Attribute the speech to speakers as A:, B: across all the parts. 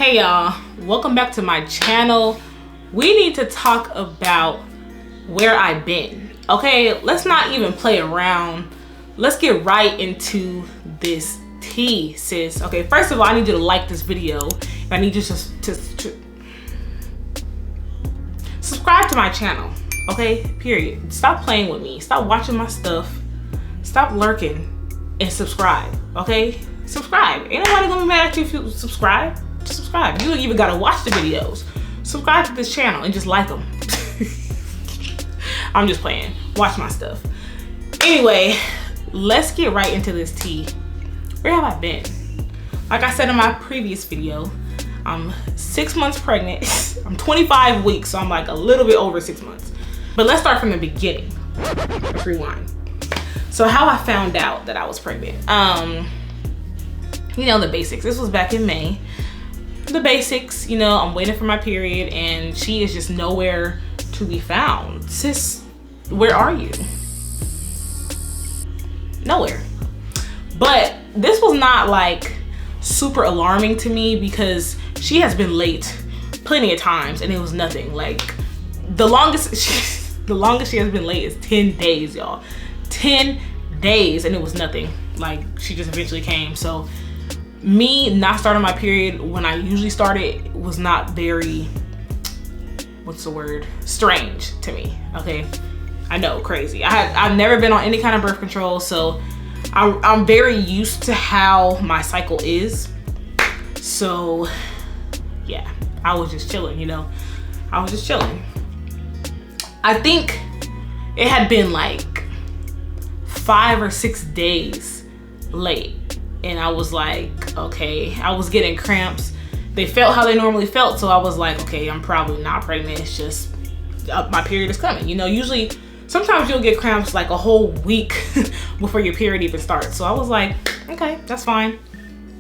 A: Hey y'all, welcome back to my channel. We need to talk about where I've been. Okay, let's not even play around. Let's get right into this tea, sis. Okay, first of all, I need you to like this video. I need you to subscribe to my channel. Okay, period. Stop playing with me. Stop watching my stuff. Stop lurking and subscribe. Okay, subscribe. Ain't nobody gonna be mad at you if you subscribe. Just subscribe. You don't even gotta watch the videos. Subscribe to this channel and just like them. I'm just playing. Watch my stuff. Anyway, let's get right into this tea. Where have I been? Like I said in my previous video, I'm 6 months pregnant. I'm 25 weeks, so I'm like a little bit over 6 months. But let's start from the beginning. Let's rewind. So how I found out that I was pregnant. You know, the basics. This was back in May. The basics, you know, I'm waiting for my period and she is just nowhere to be found. Sis, where are you? Nowhere. But this was not like super alarming to me because she has been late plenty of times and it was nothing. Like the longest she has been late is 10 days, y'all. 10 days and it was nothing. Like she just eventually came. So me not starting my period when I usually start it was not very, what's the word? Strange to me, okay? I know, crazy. I've never been on any kind of birth control, so I'm very used to how my cycle is. So yeah, I was just chilling, you know? I was just chilling. I think it had been like 5 or 6 days late. And I was like, okay, I was getting cramps. They felt how they normally felt. So I was like, okay, I'm probably not pregnant. It's just my period is coming. You know, usually, sometimes you'll get cramps like a whole week before your period even starts. So I was like, okay, that's fine.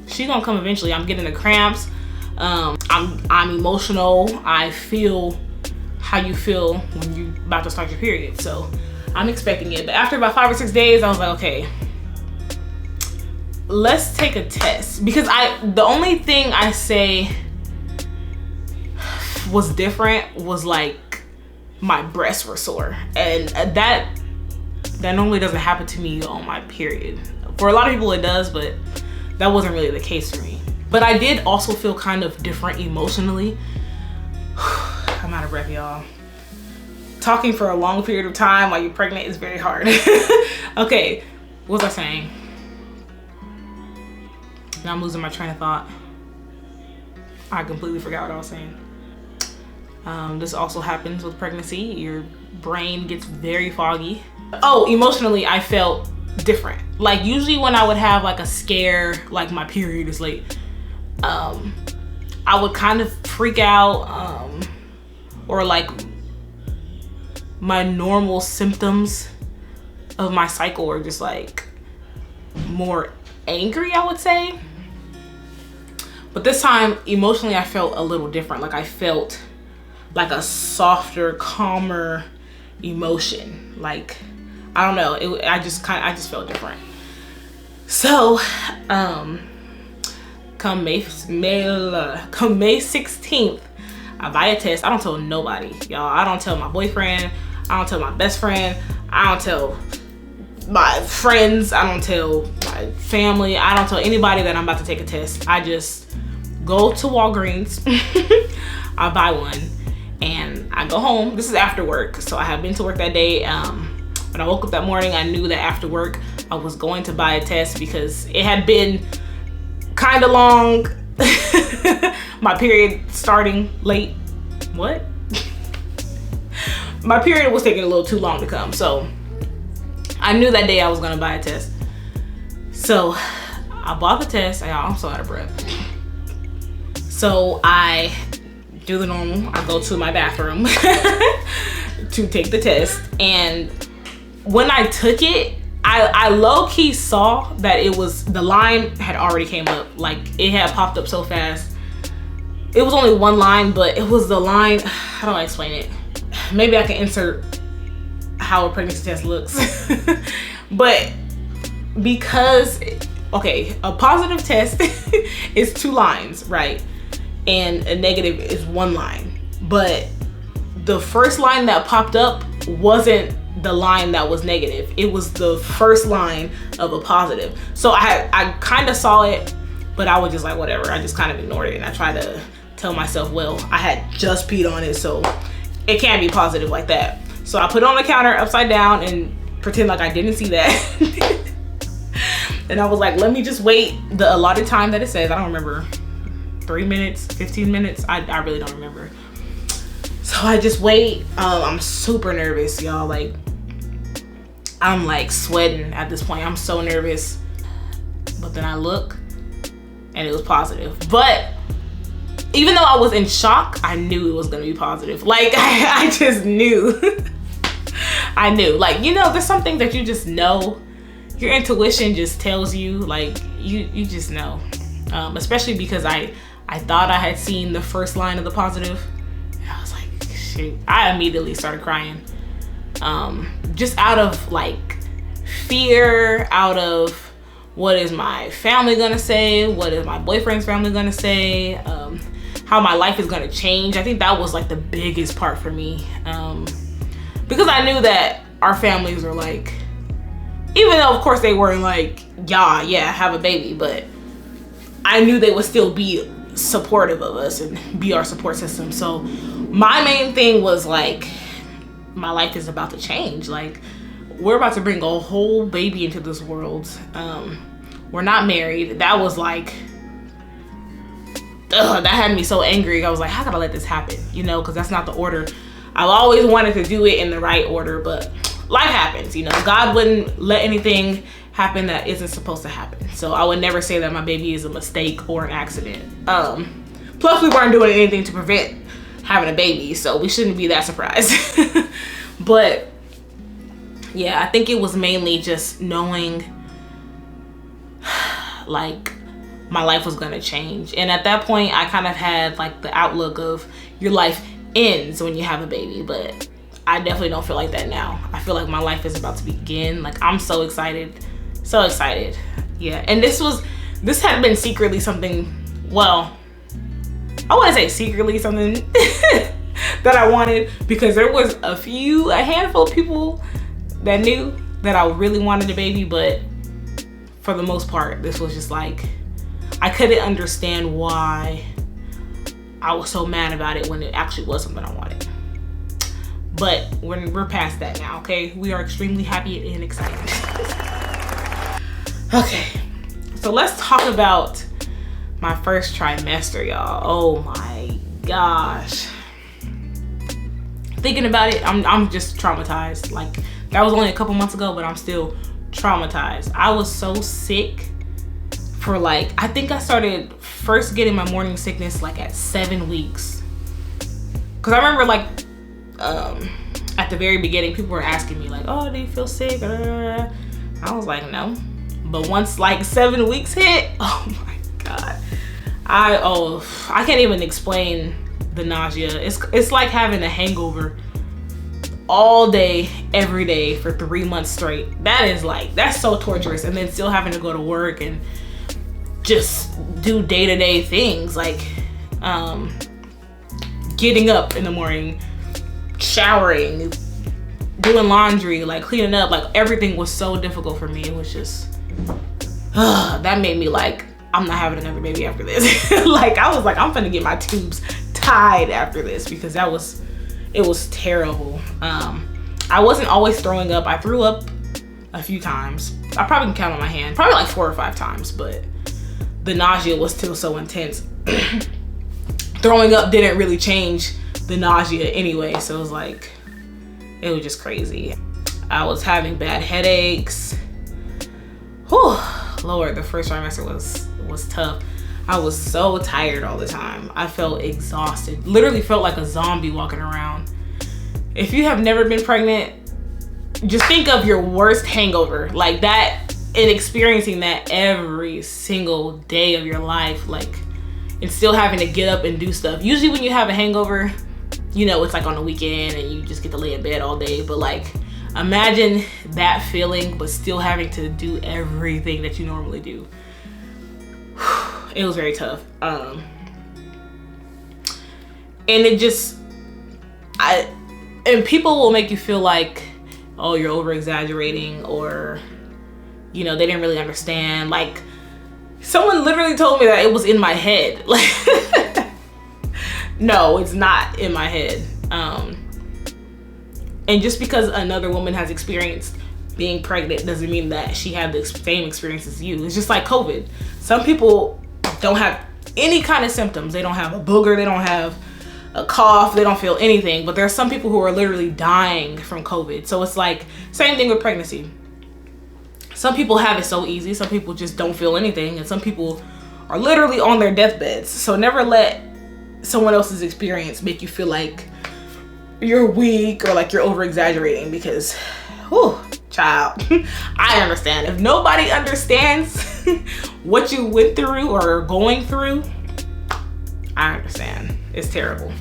A: She's gonna come eventually. I'm getting the cramps. I'm emotional. I feel how you feel when you're about to start your period. So I'm expecting it. But after about 5 or 6 days, I was like, okay, let's take a test. Because the only thing I say was different was like my breasts were sore. And that normally doesn't happen to me on my period. For a lot of people it does, but that wasn't really the case for me. But I did also feel kind of different emotionally. I'm out of breath, y'all. Talking for a long period of time while you're pregnant is very hard. Okay, what was I saying? Now I'm losing my train of thought. I completely forgot what I was saying. This also happens with pregnancy. Your brain gets very foggy. Oh, emotionally, I felt different. Like usually when I would have like a scare, like my period is late, I would kind of freak out, or like my normal symptoms of my cycle are just like more angry, I would say. But this time emotionally I felt a little different. Like I felt like a softer, calmer emotion. Like I don't know, I just felt different. So come May 16th, I buy a test. I don't tell nobody, y'all. I don't tell my boyfriend, I don't tell my best friend, I don't tell my friends, I don't tell my family, I don't tell anybody that I'm about to take a test. I just go to Walgreens, I buy one, and I go home. This is after work, so I have been to work that day. When I woke up that morning, I knew that after work, I was going to buy a test because it had been kind of long. My period starting late. What? My period was taking a little too long to come, so I knew that day I was gonna buy a test. So I bought the test. I'm so out of breath. So I do the normal. I go to my bathroom to take the test. And when I took it, I low-key saw that it was, the line had already came up. Like it had popped up so fast. It was only one line, but it was the line, how do I explain it? Maybe I can insert how a pregnancy test looks. But because, okay, a positive test is 2 lines, right? and a negative is one line. But the first line that popped up wasn't the line that was negative. It was the first line of a positive. So I kind of saw it, but I was just like, whatever. I just kind of ignored it, and I tried to tell myself, well, I had just peed on it, so it can't be positive like that. So I put it on the counter upside down and pretend like I didn't see that. And I was like, let me just wait the allotted time that it says. I don't remember, 3 minutes, 15 minutes. I really don't remember. So I just wait. I'm super nervous, y'all. Like, I'm like sweating at this point. I'm so nervous. But then I look and it was positive. But even though I was in shock, I knew it was gonna be positive. Like, I just knew. I knew. Like, you know, there's some things that you just know. Your intuition just tells you, like, you just know. Especially because I thought I had seen the first line of the positive. And I was like, shoot. I immediately started crying. Just out of like fear, out of what is my family gonna say? What is my boyfriend's family gonna say? How my life is gonna change. I think that was like the biggest part for me. Because I knew that our families were like, even though of course they weren't like, yeah, have a baby, but I knew they would still be supportive of us and be our support system. So my main thing was like, my life is about to change. Like, we're about to bring a whole baby into this world. We're not married. That was like, that had me so angry. I was like, how could I let this happen? You know, because that's not the order. I've always wanted to do it in the right order, but life happens, you know. God wouldn't let anything happen that isn't supposed to happen. So I would never say that my baby is a mistake or an accident. Plus we weren't doing anything to prevent having a baby, so we shouldn't be that surprised. But yeah, I think it was mainly just knowing like my life was gonna change. And at that point I kind of had like the outlook of your life ends when you have a baby, but I definitely don't feel like that now. I feel like my life is about to begin. Like, I'm so excited. So excited. Yeah. And this had been secretly something, well, I wouldn't say secretly something that I wanted, because there was a handful of people that knew that I really wanted a baby, but for the most part, this was just like, I couldn't understand why I was so mad about it when it actually was something I wanted. But we're past that now, okay? We are extremely happy and excited. Okay, so let's talk about my first trimester, y'all. Oh my gosh. Thinking about it, I'm just traumatized. Like, that was only a couple months ago, but I'm still traumatized. I was so sick for like, I think I started first getting my morning sickness like at 7 weeks. Cause I remember like, at the very beginning, people were asking me like, oh, do you feel sick? I was like, no. But once like 7 weeks hit, oh my God. I can't even explain the nausea. It's like having a hangover all day, every day for 3 months straight. That's so torturous. And then still having to go to work and just do day-to-day things like getting up in the morning, showering, doing laundry, like cleaning up, like everything was so difficult for me. It was just, that made me like, I'm not having another baby after this. Like, I was like, I'm gonna get my tubes tied after this, because it was terrible. I wasn't always throwing up. I threw up a few times. I probably can count on my hand, probably like 4 or 5 times, but the nausea was still so intense. Throwing up didn't really change the nausea anyway, so it was like, it was just crazy. I was having bad headaches. Whew, Lord, the first trimester was tough. I was so tired all the time. I felt exhausted. Literally felt like a zombie walking around. If you have never been pregnant, just think of your worst hangover like that, and experiencing that every single day of your life, like, and still having to get up and do stuff. Usually when you have a hangover, you know, it's like on the weekend and you just get to lay in bed all day, but like, imagine that feeling, but still having to do everything that you normally do. It was very tough. And it just, and people will make you feel like, oh, you're over exaggerating, or, you know, they didn't really understand. Like, someone literally told me that it was in my head. Like, no, it's not in my head. And just because another woman has experienced being pregnant doesn't mean that she had the same experience as you. It's just like COVID. Some people don't have any kind of symptoms. They don't have a booger, they don't have a cough, they don't feel anything, but there are some people who are literally dying from COVID. So it's like, same thing with pregnancy. Some people have it so easy, some people just don't feel anything, and some people are literally on their deathbeds. So never let someone else's experience make you feel like you're weak or like you're over exaggerating, because, whew, child, I understand. If nobody understands what you went through or are going through, I understand. It's terrible.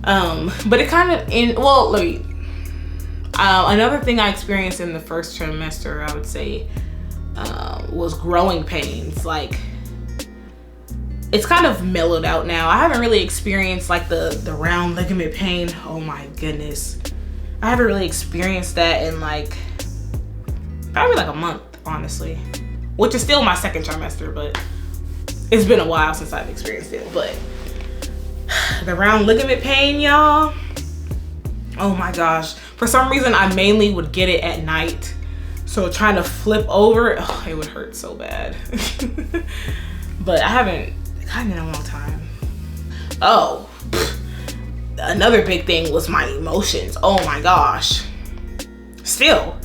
A: But it kind of, another thing I experienced in the first trimester, I would say, was growing pains. Like, it's kind of mellowed out now. I haven't really experienced like the round ligament pain. Oh my goodness. I haven't really experienced that in like, probably like a month, honestly. Which is still my second trimester, but it's been a while since I've experienced it. But the round ligament pain, y'all. Oh my gosh. For some reason, I mainly would get it at night. So trying to flip over, oh, it would hurt so bad. But I haven't gotten it in a long time. Oh, another big thing was my emotions. Oh my gosh. Still,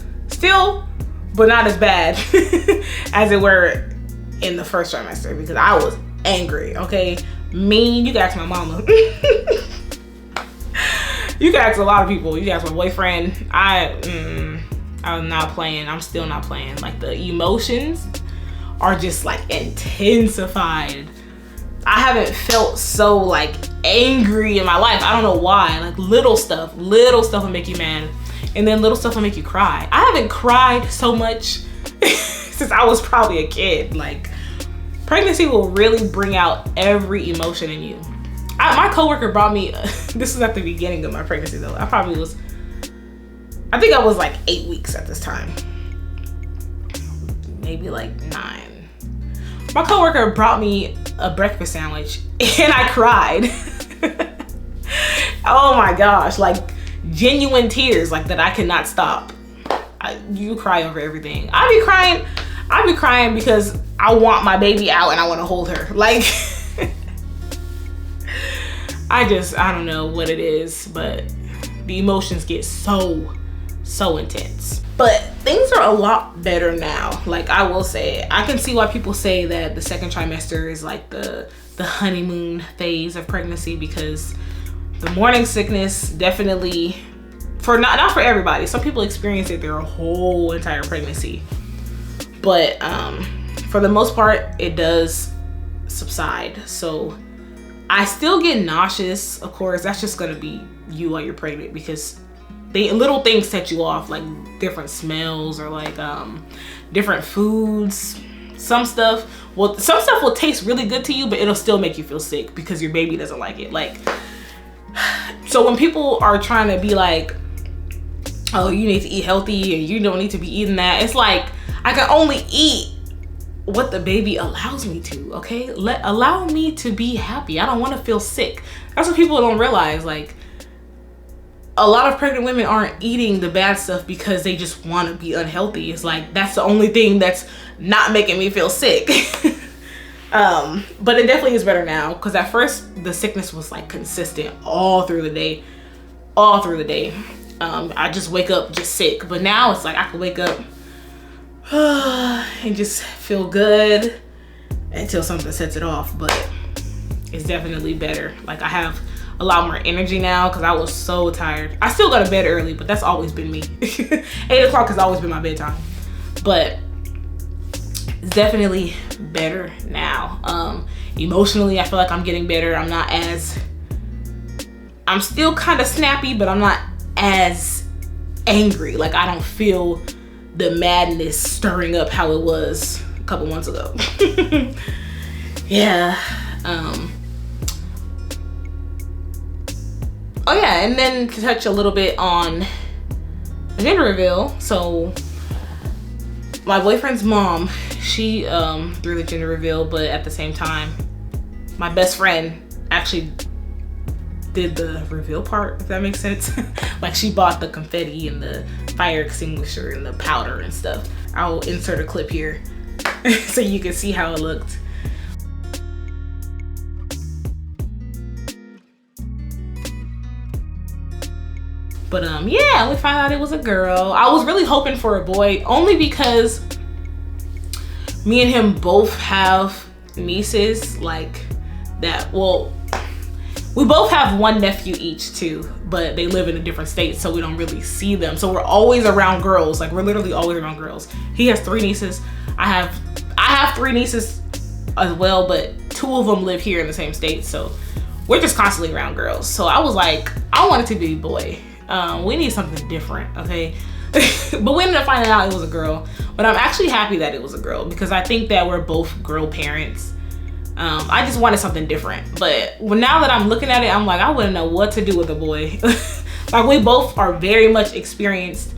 A: but not as bad as it were in the first trimester, because I was angry, okay? Mean, you can ask my mama. You can ask a lot of people. You can ask my boyfriend. I'm not playing. I'm still not playing. Like, the emotions are just like intensified. I haven't felt so like angry in my life. I don't know why. Like, little stuff will make you mad, and then little stuff will make you cry. I haven't cried so much since I was probably a kid. Like, pregnancy will really bring out every emotion in you. My coworker brought me, this was at the beginning of my pregnancy though. I think I was like 8 weeks at this time. Maybe like 9. My coworker brought me a breakfast sandwich and I cried. Oh my gosh, like genuine tears, like that I cannot stop. You cry over everything. I be crying because I want my baby out and I want to hold her. Like, I don't know what it is, but the emotions get so intense. But things are a lot better now. Like, I will say, I can see why people say that the second trimester is like the honeymoon phase of pregnancy, because the morning sickness definitely, not for everybody. Some people experience it their whole entire pregnancy. But for the most part, it does subside. So I still get nauseous, of course. That's just gonna be you while you're pregnant, because little things set you off, like different smells or like different foods. Some stuff will taste really good to you, but it'll still make you feel sick because your baby doesn't like it. Like, so when people are trying to be like, oh, you need to eat healthy and you don't need to be eating that, it's like, I can only eat what the baby allows me to, okay? Allow me to be happy. I don't want to feel sick. That's what people don't realize. Like, a lot of pregnant women aren't eating the bad stuff because they just want to be unhealthy. It's like, that's the only thing that's not making me feel sick. But it definitely is better now, because at first the sickness was like consistent all through the day. I just wake up just sick, but now it's like I can wake up and just feel good until something sets it off. But it's definitely better. Like, I have a lot more energy now because I was so tired. I still go to bed early, but that's always been me. 8 o'clock has always been my bedtime. But it's definitely better now. Emotionally, I feel like I'm getting better. I'm still kind of snappy, but I'm not as angry. Like, I don't feel the madness stirring up how it was a couple months ago. Oh yeah, and then to touch a little bit on the gender reveal. So my boyfriend's mom, she threw the gender reveal, but at the same time, my best friend actually did the reveal part, if that makes sense. Like she bought the confetti and the fire extinguisher and the powder and stuff. I'll insert a clip here so you can see how it looked. But yeah, we found out it was a girl. I was really hoping for a boy, only because me and him both have nieces like that. Well, we both have one nephew each too, but they live in a different state, so we don't really see them. So we're always around girls. Like we're literally always around girls. He has 3 nieces. I have 3 nieces as well, but 2 of them live here in the same state. So we're just constantly around girls. So I was like, I want it to be a boy. We need something different, okay? But we ended up finding out it was a girl. But I'm actually happy that it was a girl because I think that we're both girl parents. I just wanted something different. But now that I'm looking at it, I'm like, I wouldn't know what to do with a boy. Like we both are very much experienced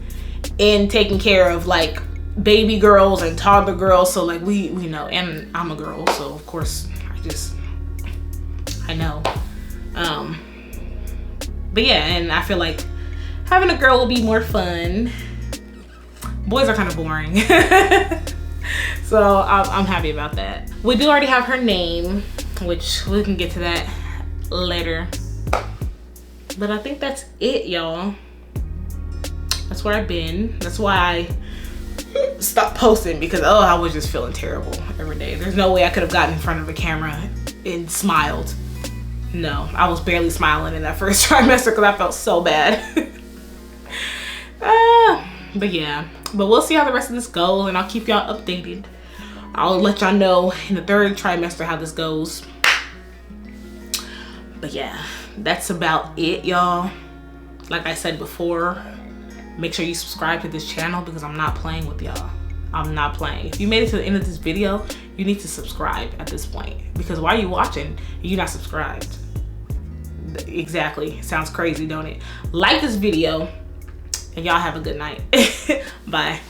A: in taking care of like baby girls and toddler girls. So like we know, and I'm a girl, so of course I know. But yeah, and I feel like having a girl will be more fun. Boys are kind of boring. So I'm happy about that. We do already have her name, which we can get to that later. But I think that's it, y'all. That's where I've been. That's why I stopped posting, because I was just feeling terrible every day. There's no way I could have gotten in front of a camera and smiled. No, I was barely smiling in that first trimester because I felt so bad. But yeah, but we'll see how the rest of this goes, and I'll keep y'all updated. I'll let y'all know in the 3rd trimester how this goes. But yeah, that's about it, y'all. Like I said before, make sure you subscribe to this channel because I'm not playing with y'all. I'm not playing. If you made it to the end of this video, you need to subscribe at this point, because why are you watching? You're not subscribed. Exactly. Sounds crazy, don't it? Like this video, and y'all have a good night. Bye.